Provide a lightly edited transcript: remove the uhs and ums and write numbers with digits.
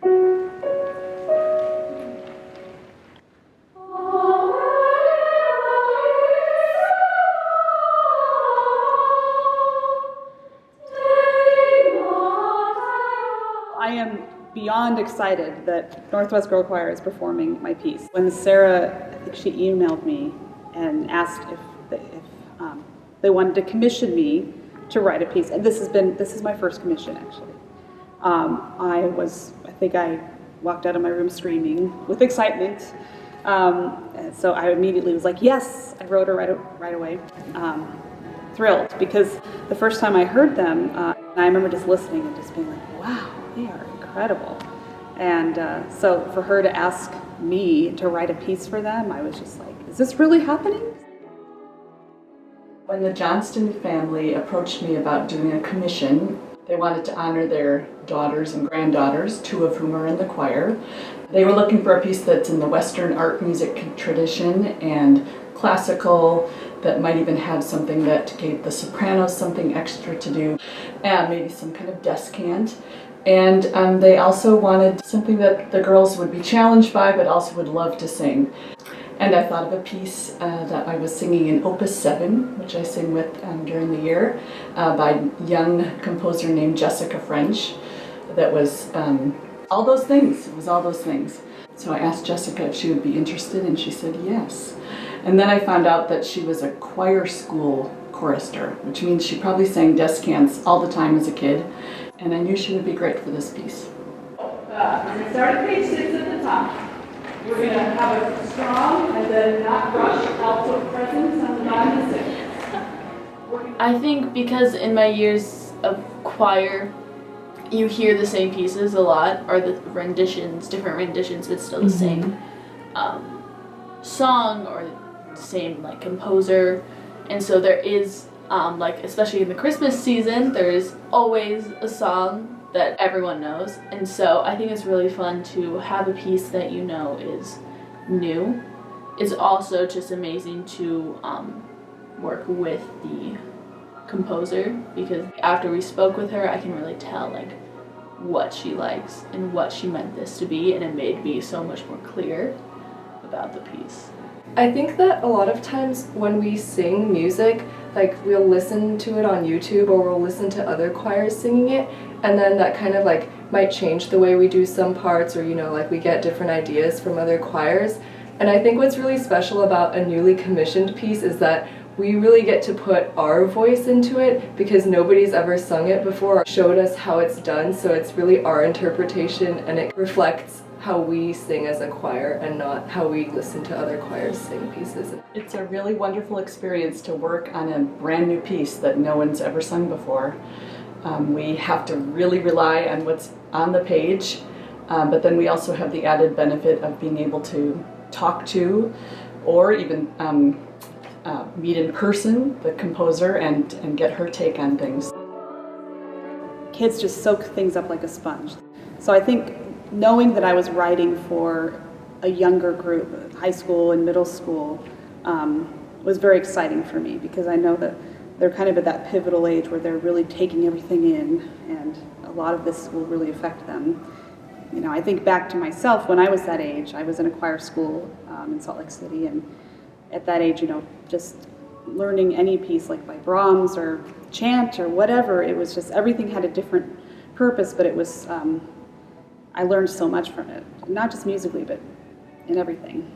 I am beyond excited that Northwest Girlchoir is performing my piece. When Sarah, I think she emailed me and asked if they wanted to commission me to write a piece, and this is my first commission actually. I think I walked out of my room screaming with excitement. And so I immediately was like, yes, I wrote her right away. Thrilled, because the first time I heard them, I remember just listening and just being like, wow, they are incredible. And so for her to ask me to write a piece for them, I was just like, is this really happening? When the Johnston family approached me about doing a commission, they wanted to honor their daughters and granddaughters, two of whom are in the choir. They were looking for a piece that's in the Western art music tradition and classical, that might even have something that gave the sopranos something extra to do, and maybe some kind of descant. And they also wanted something that the girls would be challenged by, but also would love to sing. And I thought of a piece that I was singing in Opus 7, which I sing with during the year, by a young composer named Jessica French, that was all those things. It was all those things. So I asked Jessica if she would be interested, and she said yes. And then I found out that she was a choir school chorister, which means she probably sang descants all the time as a kid, and I knew she would be great for this piece. We're going to start at page 6 at the top. We're going to have a strong and then not rush alto presence on the bottom of 6. I think because in my years of choir, you hear the same pieces a lot, or the renditions, different renditions, but still the same song or the same like composer. And so there is, especially in the Christmas season, there is always a song that everyone knows. And so I think it's really fun to have a piece that you know is new. It's also just amazing to work with the composer, because after we spoke with her, I can really tell like what she likes and what she meant this to be, and it made me so much more clear about the piece. I think that a lot of times when we sing music, like we'll listen to it on YouTube or we'll listen to other choirs singing it, and then that kind of like might change the way we do some parts, or like we get different ideas from other choirs. And I think what's really special about a newly commissioned piece is that we really get to put our voice into it, because nobody's ever sung it before or showed us how it's done, so it's really our interpretation, and it reflects how we sing as a choir and not how we listen to other choirs sing pieces. It's a really wonderful experience to work on a brand new piece that no one's ever sung before. We have to really rely on what's on the page, but then we also have the added benefit of being able to talk to, or even meet in person the composer and get her take on things. Kids just soak things up like a sponge. So I think knowing that I was writing for a younger group, high school and middle school, was very exciting for me, because I know that they're kind of at that pivotal age where they're really taking everything in, and a lot of this will really affect them. I think back to myself when I was that age. I was in a choir school in Salt Lake City, and at that age, just learning any piece like by Brahms or chant or whatever, it was just, everything had a different purpose, but it was, I learned so much from it, not just musically, but in everything.